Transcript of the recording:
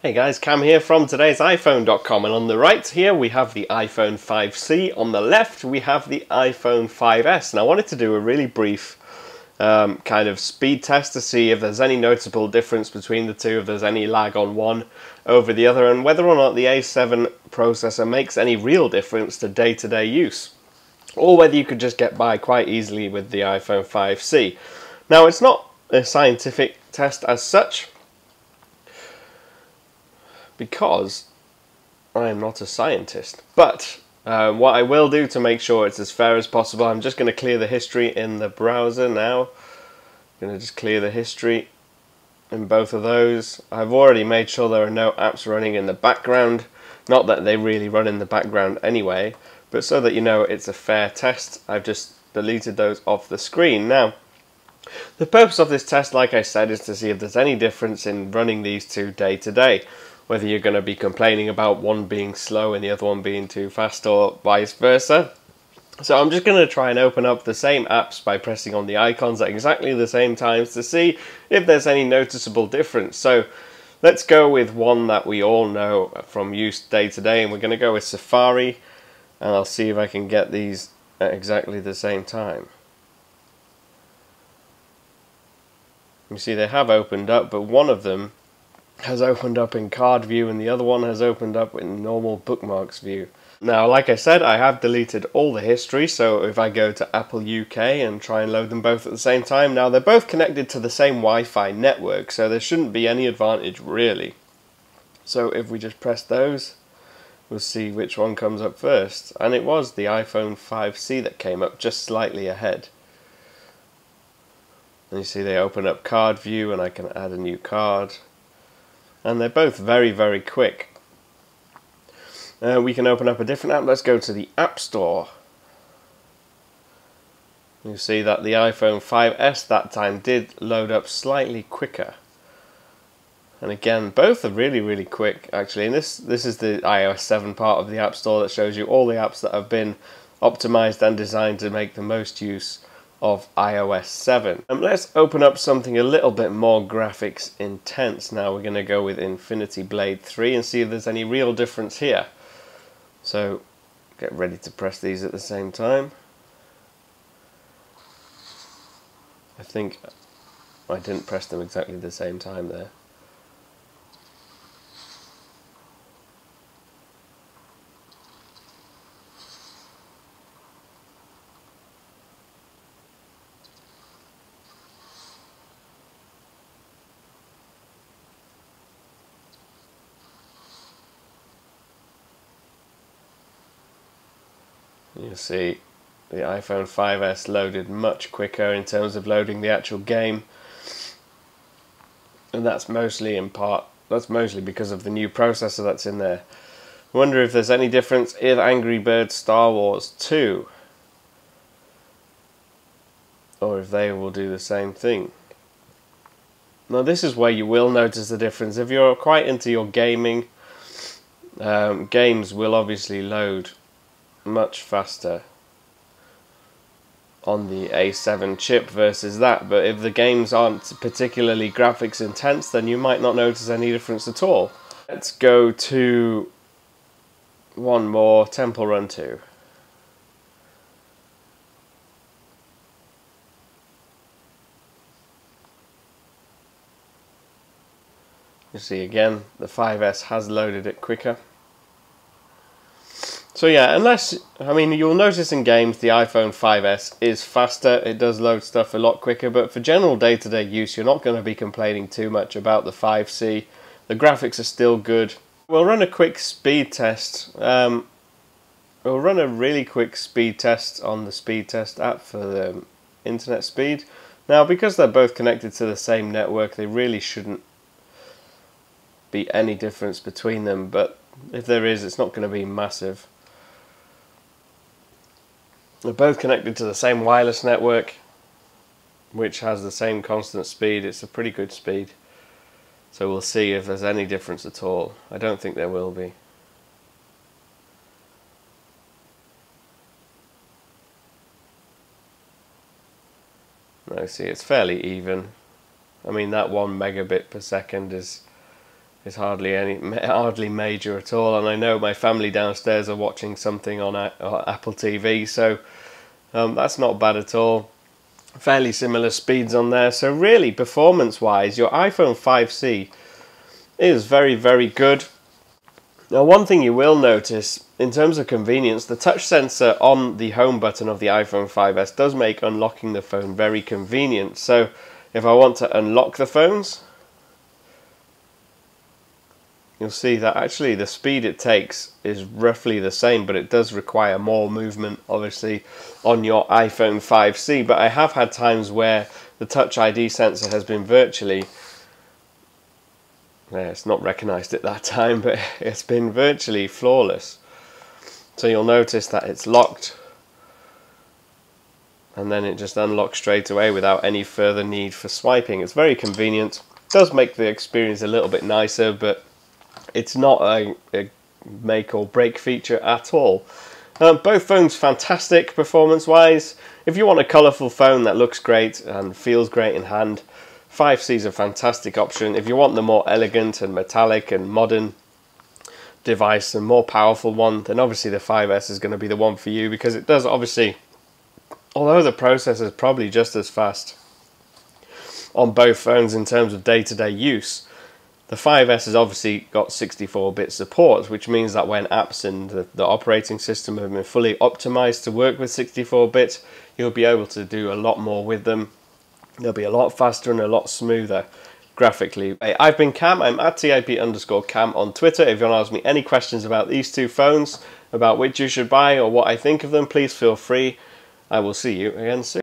Hey guys, Cam here from today's iPhone.com, and on the right here we have the iPhone 5C, on the left we have the iPhone 5S, and I wanted to do a really brief kind of speed test to see if there's any noticeable difference between the two, if there's any lag on one over the other, and whether or not the A7 processor makes any real difference to day-to-day use, or whether you could just get by quite easily with the iPhone 5C. Now, it's not a scientific test as such, because I am not a scientist. But what I will do to make sure it's as fair as possible, I'm just going to clear the history in the browser now. I'm going to just clear the history in both of those. I've already made sure there are no apps running in the background. Not that they really run in the background anyway, but so that you know it's a fair test, I've just deleted those off the screen. Now, the purpose of this test, like I said, is to see if there's any difference in running these two day to day. Whether you're going to be complaining about one being slow and the other one being too fast, or vice versa. So I'm just going to try and open up the same apps by pressing on the icons at exactly the same times to see if there's any noticeable difference. So let's go with one that we all know from use day to day, and we're going to go with Safari, and I'll see if I can get these at exactly the same time. You see they have opened up, but one of them has opened up in card view and the other one has opened up in normal bookmarks view. Now, like I said, I have deleted all the history, so if I go to Apple UK and try and load them both at the same time, now they're both connected to the same Wi-Fi network, so there shouldn't be any advantage really. So if we just press those, we'll see which one comes up first, and it was the iPhone 5C that came up just slightly ahead. And you see they open up card view and I can add a new card. And they're both very, very quick. We can open up a different app. Let's go to the App Store. You see that the iPhone 5S that time did load up slightly quicker. And again, both are really, really quick actually. And this is the iOS 7 part of the App Store that shows you all the apps that have been optimized and designed to make the most use of iOS 7. Let's open up something a little bit more graphics intense now. We're going to go with Infinity Blade 3 and see if there's any real difference here. So get ready to press these at the same time. I think I didn't press them exactly the same time there. You'll see the iPhone 5S loaded much quicker in terms of loading the actual game, and that's mostly because of the new processor that's in there. I wonder if there's any difference in Angry Birds Star Wars 2, or if they will do the same thing. Now this is where you will notice the difference. If you're quite into your gaming, games will obviously load much faster on the A7 chip versus that, but if the games aren't particularly graphics intense, then you might not notice any difference at all. Let's go to one more, Temple Run 2. You see again, the 5S has loaded it quicker. So yeah, you'll notice in games the iPhone 5S is faster, it does load stuff a lot quicker, but for general day-to-day use you're not going to be complaining too much about the 5C. The graphics are still good. We'll run a quick speed test. We'll run a really quick speed test on the speed test app for the internet speed. Now, because they're both connected to the same network, there really shouldn't be any difference between them, but if there is, it's not going to be massive. They're both connected to the same wireless network, which has the same constant speed. It's a pretty good speed. So we'll see if there's any difference at all. I don't think there will be. No, see, it's fairly even. I mean, that 1 megabit per second is It's hardly major at all, and I know my family downstairs are watching something on Apple TV, so that's not bad at all. Fairly similar speeds on there, so really performance wise your iPhone 5C is very, very good. Now, one thing you will notice in terms of convenience, the touch sensor on the home button of the iPhone 5S does make unlocking the phone very convenient. So if I want to unlock the phones, you'll see that actually the speed it takes is roughly the same, but it does require more movement obviously on your iPhone 5C. But I have had times where the Touch ID sensor has been virtually, it's not recognized at that time, but it's been virtually flawless. So you'll notice that it's locked and then it just unlocks straight away without any further need for swiping. It's very convenient. It does make the experience a little bit nicer, but it's not a make or break feature at all. Both phones fantastic performance wise. If you want a colourful phone that looks great and feels great in hand, 5C is a fantastic option. If you want the more elegant and metallic and modern device, and more powerful one, then obviously the 5S is going to be the one for you, because it does obviously, although the processor is probably just as fast on both phones in terms of day-to-day use, the 5S has obviously got 64-bit support, which means that when apps and the operating system have been fully optimized to work with 64-bit, you'll be able to do a lot more with them. They'll be a lot faster and a lot smoother graphically. Hey, I've been Cam. I'm at TIP_Cam on Twitter. If you want to ask me any questions about these two phones, about which you should buy or what I think of them, please feel free. I will see you again soon.